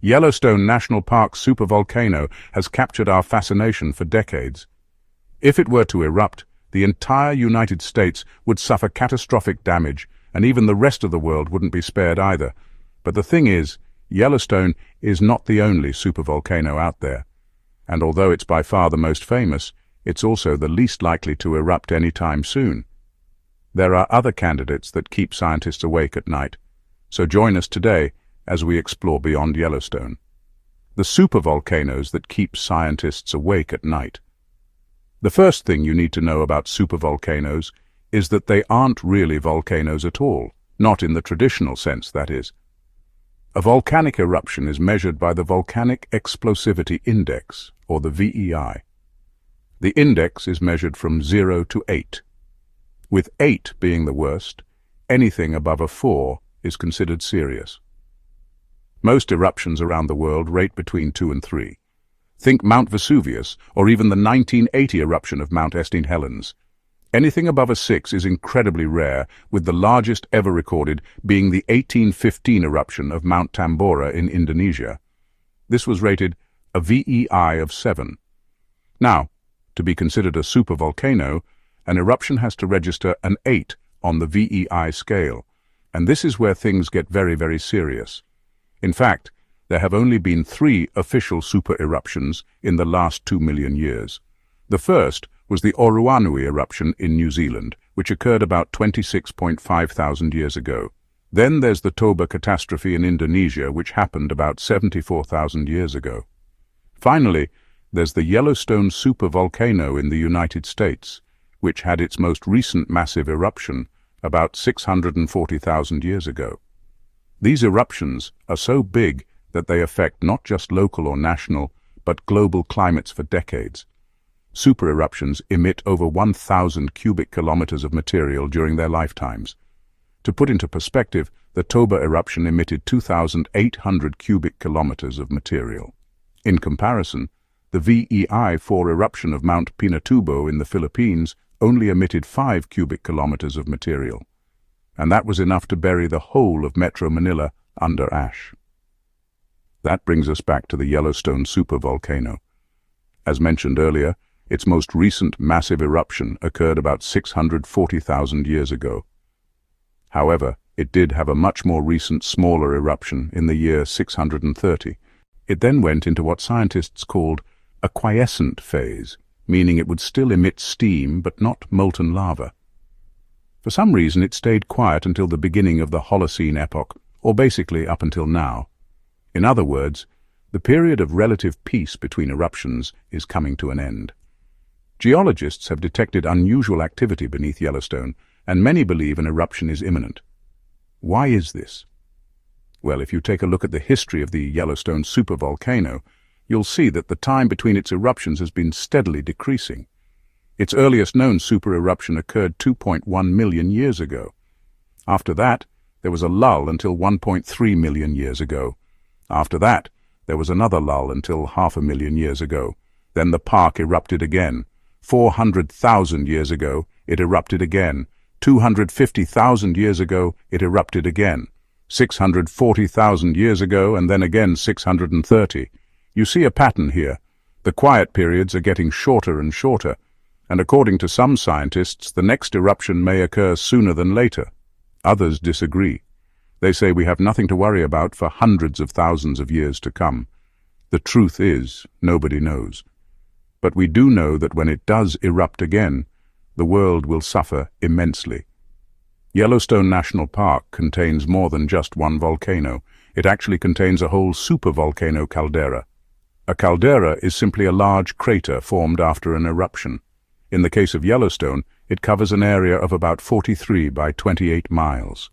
Yellowstone National Park's supervolcano has captured our fascination for decades. If it were to erupt, the entire United States would suffer catastrophic damage, and even the rest of the world wouldn't be spared either. But the thing is, Yellowstone is not the only supervolcano out there. And although it's by far the most famous, it's also the least likely to erupt anytime soon. There are other candidates that keep scientists awake at night. So join us today as we explore beyond Yellowstone. The supervolcanoes that keep scientists awake at night. The first thing you need to know about supervolcanoes is that they aren't really volcanoes at all, not in the traditional sense, that is. A volcanic eruption is measured by the Volcanic Explosivity Index, or the VEI. The index is measured from 0 to 8. With 8 being the worst, anything above a 4 is considered serious. Most eruptions around the world rate between 2 and 3. Think Mount Vesuvius, or even the 1980 eruption of Mount St. Helens. Anything above a 6 is incredibly rare, with the largest ever recorded being the 1815 eruption of Mount Tambora in Indonesia. This was rated a VEI of 7. Now, to be considered a supervolcano, an eruption has to register an 8 on the VEI scale, and this is where things get very, very serious. In fact, there have only been 3 official super-eruptions in the last 2 million years. The first was the Oruanui eruption in New Zealand, which occurred about 26.5 thousand years ago. Then there's the Taupo catastrophe in Indonesia, which happened about 74,000 years ago. Finally, there's the Yellowstone supervolcano in the United States, which had its most recent massive eruption about 640,000 years ago. These eruptions are so big that they affect not just local or national, but global climates for decades. Super-eruptions emit over 1,000 cubic kilometers of material during their lifetimes. To put into perspective, the Taupo eruption emitted 2,800 cubic kilometers of material. In comparison, the VEI 4 eruption of Mount Pinatubo in the Philippines only emitted 5 cubic kilometers of material, and that was enough to bury the whole of Metro Manila under ash. That brings us back to the Yellowstone supervolcano. As mentioned earlier, its most recent massive eruption occurred about 640,000 years ago. However, it did have a much more recent smaller eruption in the year 630. It then went into what scientists called a quiescent phase, meaning it would still emit steam but not molten lava. For some reason it stayed quiet until the beginning of the Holocene epoch, or basically up until now. In other words, the period of relative peace between eruptions is coming to an end. Geologists have detected unusual activity beneath Yellowstone, and many believe an eruption is imminent. Why is this? Well, if you take a look at the history of the Yellowstone supervolcano, you'll see that the time between its eruptions has been steadily decreasing. Its earliest known super-eruption occurred 2.1 million years ago. After that, there was a lull until 1.3 million years ago. After that, there was another lull until 500,000 years ago. Then the park erupted again. 400,000 years ago, it erupted again. 250,000 years ago, it erupted again. 640,000 years ago, and then again 630. You see a pattern here. The quiet periods are getting shorter and shorter, and according to some scientists, the next eruption may occur sooner than later. Others disagree. They say we have nothing to worry about for hundreds of thousands of years to come. The truth is, nobody knows. But we do know that when it does erupt again, the world will suffer immensely. Yellowstone National Park contains more than just one volcano. It actually contains a whole supervolcano caldera. A caldera is simply a large crater formed after an eruption. In the case of Yellowstone, it covers an area of about 43 by 28 miles.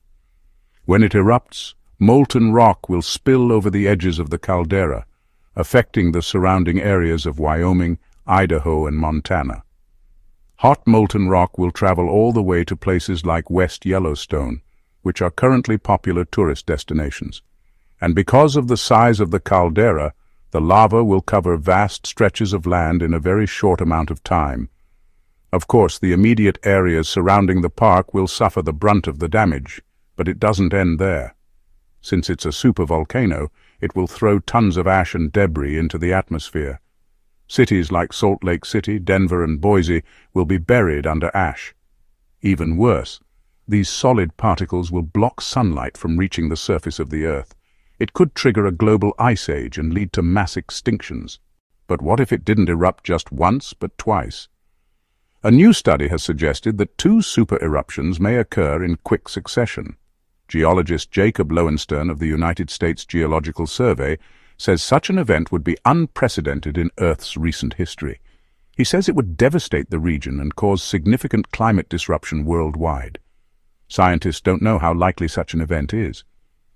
When it erupts, molten rock will spill over the edges of the caldera, affecting the surrounding areas of Wyoming, Idaho, and Montana. Hot molten rock will travel all the way to places like West Yellowstone, which are currently popular tourist destinations. And because of the size of the caldera, the lava will cover vast stretches of land in a very short amount of time. Of course, the immediate areas surrounding the park will suffer the brunt of the damage, but it doesn't end there. Since it's a supervolcano, It will throw tons of ash and debris into the atmosphere. Cities like Salt Lake City, Denver, and Boise will be buried under ash. Even worse, these solid particles will block sunlight from reaching the surface of the Earth. It could trigger a global ice age and lead to mass extinctions. But what if it didn't erupt just once, but twice? A new study has suggested that 2 super-eruptions may occur in quick succession. Geologist Jacob Lowenstern of the United States Geological Survey says such an event would be unprecedented in Earth's recent history. He says it would devastate the region and cause significant climate disruption worldwide. Scientists don't know how likely such an event is.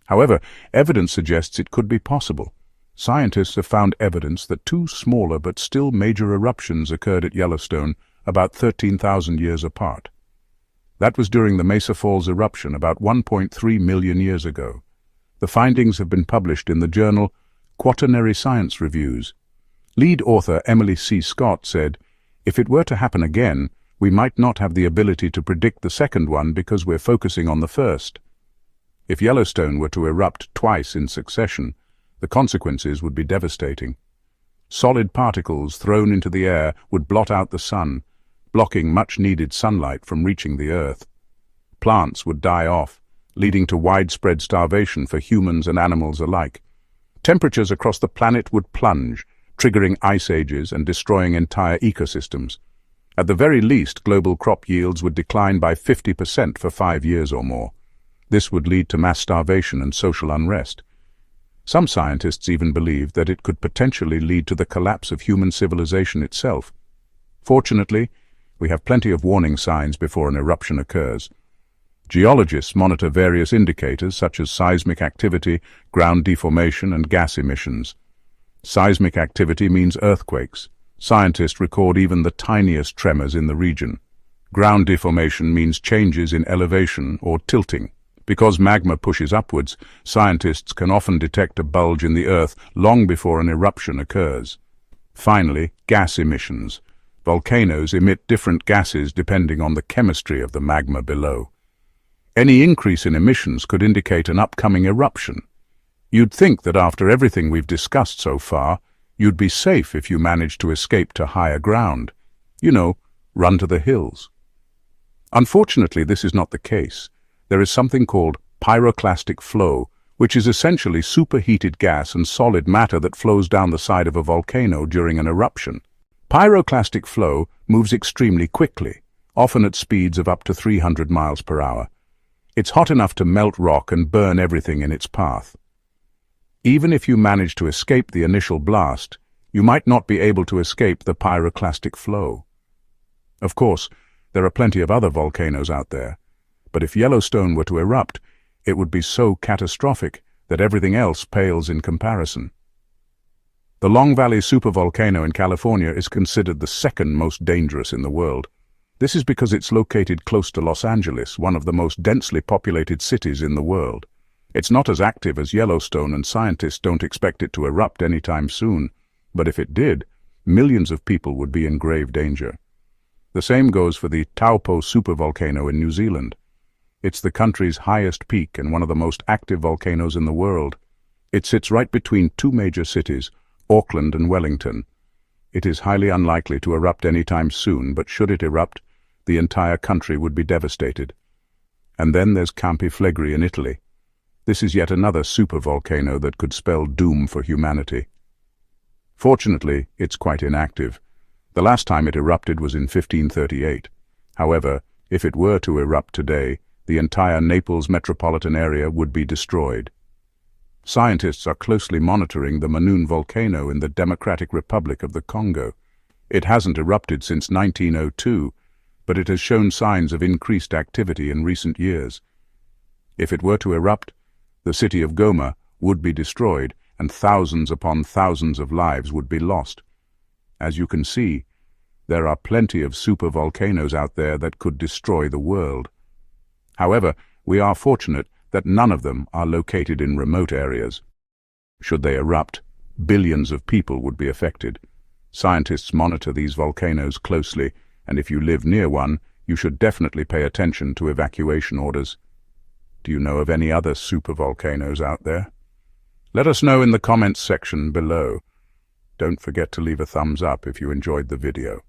However, evidence suggests it could be possible. Scientists have found evidence that 2 smaller but still major eruptions occurred at Yellowstone about 13,000 years apart. That was during the Mesa Falls eruption about 1.3 million years ago. The findings have been published in the journal Quaternary Science Reviews. Lead author Emily C. Scott said, "If it were to happen again, we might not have the ability to predict the second one because we're focusing on the first." If Yellowstone were to erupt twice in succession, the consequences would be devastating. Solid particles thrown into the air would blot out the sun, blocking much-needed sunlight from reaching the Earth. Plants would die off, leading to widespread starvation for humans and animals alike. Temperatures across the planet would plunge, triggering ice ages and destroying entire ecosystems. At the very least, global crop yields would decline by 50% for 5 years or more. This would lead to mass starvation and social unrest. Some scientists even believe that it could potentially lead to the collapse of human civilization itself. Fortunately, we have plenty of warning signs before an eruption occurs. Geologists monitor various indicators such as seismic activity, ground deformation, and gas emissions. Seismic activity means earthquakes. Scientists record even the tiniest tremors in the region. Ground deformation means changes in elevation or tilting. Because magma pushes upwards, scientists can often detect a bulge in the Earth long before an eruption occurs. Finally, gas emissions. Volcanoes emit different gases depending on the chemistry of the magma below. Any increase in emissions could indicate an upcoming eruption. You'd think that after everything we've discussed so far, you'd be safe if you managed to escape to higher ground. You know, run to the hills. Unfortunately, this is not the case. There is something called pyroclastic flow, which is essentially superheated gas and solid matter that flows down the side of a volcano during an eruption. Pyroclastic flow moves extremely quickly, often at speeds of up to 300 miles per hour. It's hot enough to melt rock and burn everything in its path. Even if you manage to escape the initial blast, you might not be able to escape the pyroclastic flow. Of course, there are plenty of other volcanoes out there, but if Yellowstone were to erupt, it would be so catastrophic that everything else pales in comparison. The Long Valley supervolcano in California is considered the second most dangerous in the world. This is because it's located close to Los Angeles, one of the most densely populated cities in the world. It's not as active as Yellowstone, and scientists don't expect it to erupt anytime soon. But if it did, millions of people would be in grave danger. The same goes for the Taupo supervolcano in New Zealand. It's the country's highest peak and one of the most active volcanoes in the world. It sits right between 2 major cities, Auckland and Wellington. It is highly unlikely to erupt anytime soon, but should it erupt, the entire country would be devastated. And then there's Campi Flegri in Italy. This is yet another supervolcano that could spell doom for humanity. Fortunately, it's quite inactive. The last time it erupted was in 1538. However, if it were to erupt today, the entire Naples metropolitan area would be destroyed. Scientists are closely monitoring the Manoon volcano in the Democratic Republic of the Congo. It hasn't erupted since 1902, but it has shown signs of increased activity in recent years. If it were to erupt, the city of Goma would be destroyed, and thousands upon thousands of lives would be lost. As you can see, there are plenty of supervolcanoes out there that could destroy the world. However, we are fortunate that none of them are located in remote areas. Should they erupt, billions of people would be affected. Scientists monitor these volcanoes closely, and if you live near one, you should definitely pay attention to evacuation orders. Do you know of any other supervolcanoes out there? Let us know in the comments section below. Don't forget to leave a thumbs up if you enjoyed the video.